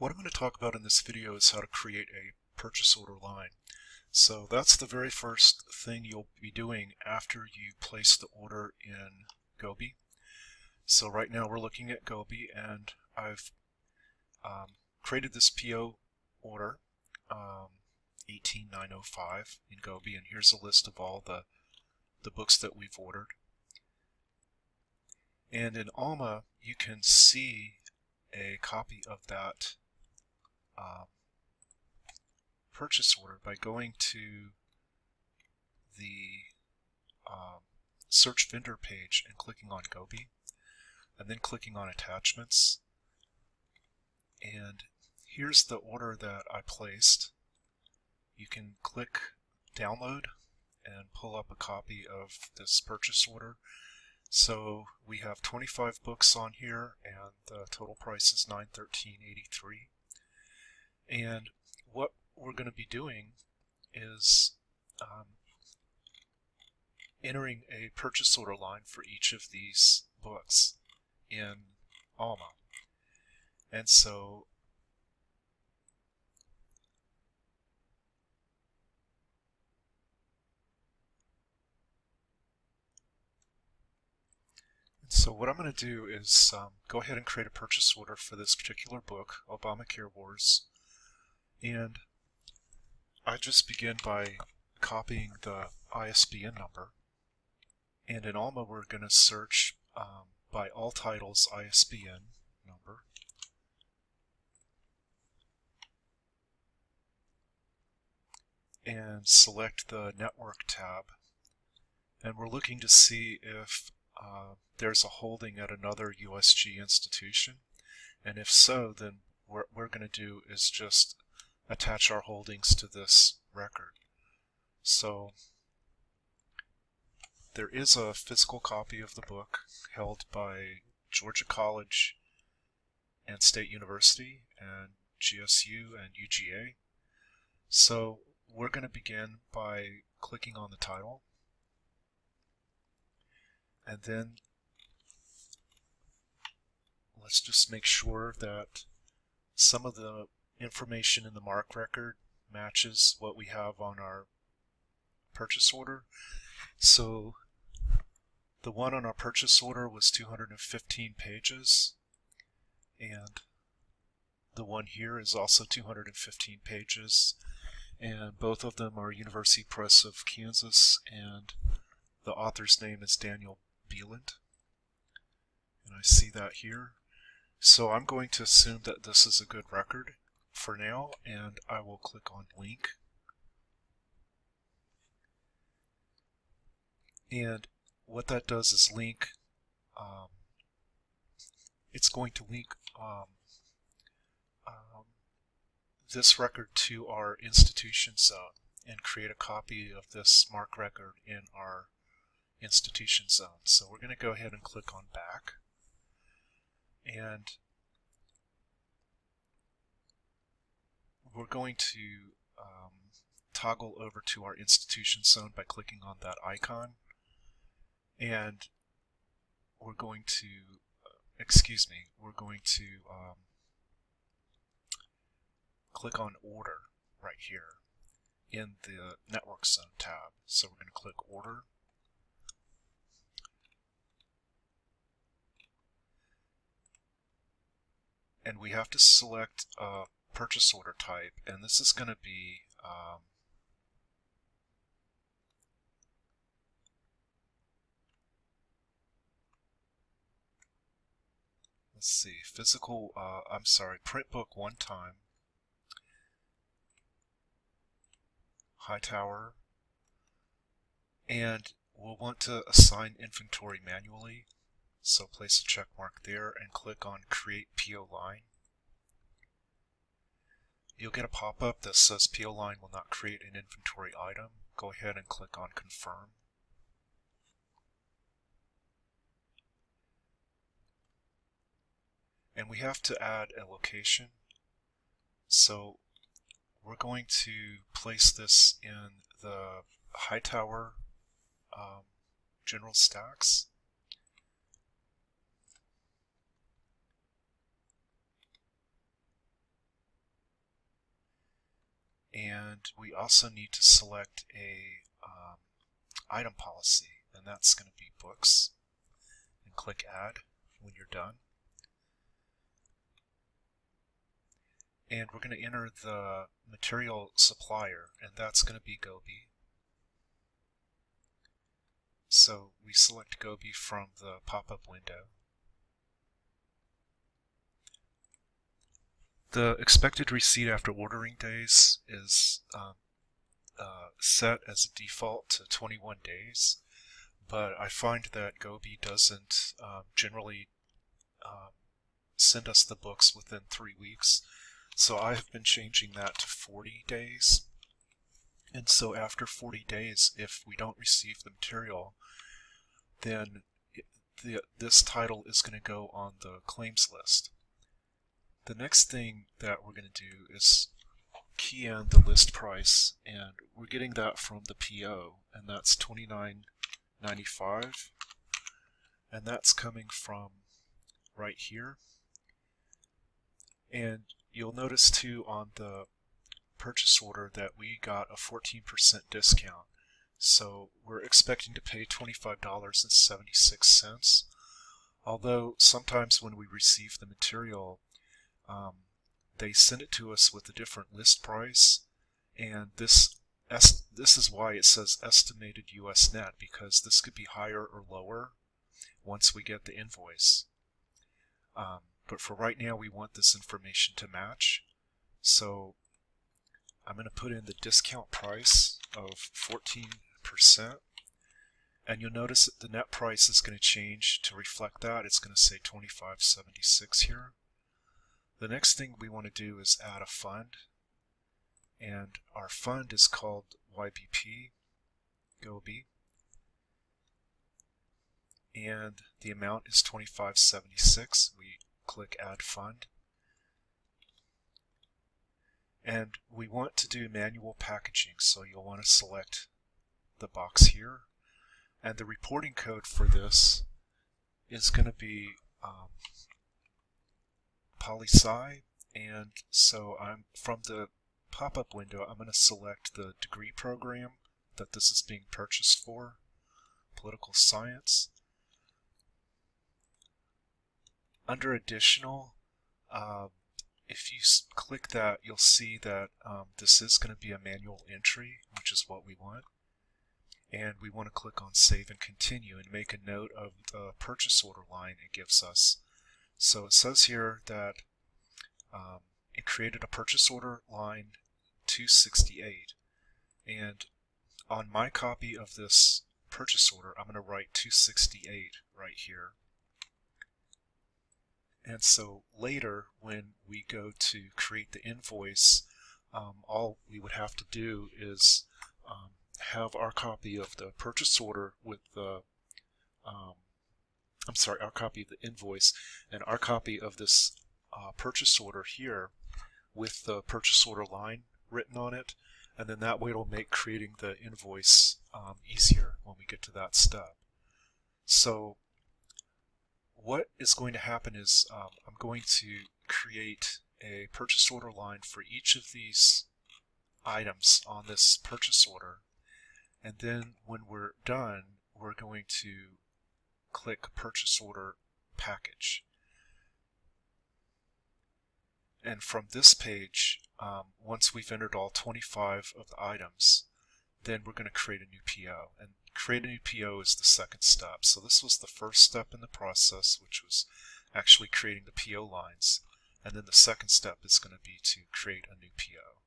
What I'm going to talk about in this video is how to create a purchase order line. So that's the very first thing you'll be doing after you place the order in Gobi. So right now we're looking at Gobi, and I've created this PO order 18905 in Gobi, and here's a list of all the books that we've ordered. And in Alma you can see a copy of that purchase order by going to the search vendor page and clicking on Gobi, and then clicking on attachments. And here's the order that I placed. You can click download and pull up a copy of this purchase order. So we have 25 books on here, and the total price is $913.83. And what we're going to be doing is entering a purchase order line for each of these books in Alma. And so what I'm going to do is go ahead and create a purchase order for this particular book, Obamacare Wars. And I just begin by copying the ISBN number. And in Alma we're going to search by all titles ISBN number. And select the Network tab. And we're looking to see if there's a holding at another USG institution. And if so, then what we're going to do is just attach our holdings to this record. So there is a physical copy of the book held by Georgia College and State University and GSU and UGA. So we're going to begin by clicking on the title, and then let's just make sure that some of the information in the MARC record matches what we have on our purchase order. So the one on our purchase order was 215 pages, and the one here is also 215 pages, and both of them are University Press of Kansas, and the author's name is Daniel Beeland, and I see that here. So I'm going to assume that this is a good record for now, and I will click on link. And what that does is link, it's going to link this record to our institution zone and create a copy of this MARC record in our institution zone. So we're going to go ahead and click on back, and we're going to toggle over to our institution zone by clicking on that icon, and we're going to click on order right here in the network zone tab. So we're going to click order, and we have to select a purchase order type, and this is going to be let's see, print book one time, Hightower, and we'll want to assign inventory manually, so place a check mark there and click on Create PO Line. You'll get a pop-up that says PO Line will not create an inventory item. Go ahead and click on Confirm. And we have to add a location, so we're going to place this in the Hightower general stacks. and we also need to select a item policy, and that's going to be books, and click add when you're done. And we're going to enter the material supplier, and that's going to be Gobi. So we select Gobi from the pop-up window. The expected receipt after ordering days is set as a default to 21 days, but I find that Gobi doesn't generally send us the books within 3 weeks, so I have been changing that to 40 days. And so after 40 days, if we don't receive the material, then this title is going to go on the claims list. The next thing that we're going to do is key in the list price, and we're getting that from the PO, and that's $29.95, and that's coming from right here. And you'll notice too on the purchase order that we got a 14% discount, so we're expecting to pay $25.76, although sometimes when we receive the material they send it to us with a different list price, and this is why it says estimated US net, because this could be higher or lower once we get the invoice. But for right now we want this information to match, so I'm going to put in the discount price of 14%, and you'll notice that the net price is going to change to reflect that. It's going to say $25.76 here. The next thing we want to do is add a fund, and our fund is called YBP Gobi, and the amount is $25.76. We click add fund, and we want to do manual packaging, so you'll want to select the box here, and the reporting code for this is going to be PoliSci, and so I'm from the pop-up window I'm going to select the degree program that this is being purchased for, political science. Under additional, if you click that, you'll see that this is going to be a manual entry, which is what we want, and we want to click on save and continue and make a note of the purchase order line it gives us. So it says here that it created a purchase order line 268, and on my copy of this purchase order I'm going to write 268 right here. And so later when we go to create the invoice, all we would have to do is have our copy of the purchase order with the our copy of the invoice and our copy of this purchase order here with the purchase order line written on it, and then that way it'll make creating the invoice easier when we get to that step. So what is going to happen is I'm going to create a purchase order line for each of these items on this purchase order, and then when we're done we're going to click purchase order package, and from this page once we've entered all 25 of the items, then we're going to create a new PO, and create a new PO is the second step. So this was the first step in the process, which was actually creating the PO lines, and then the second step is going to be to create a new PO.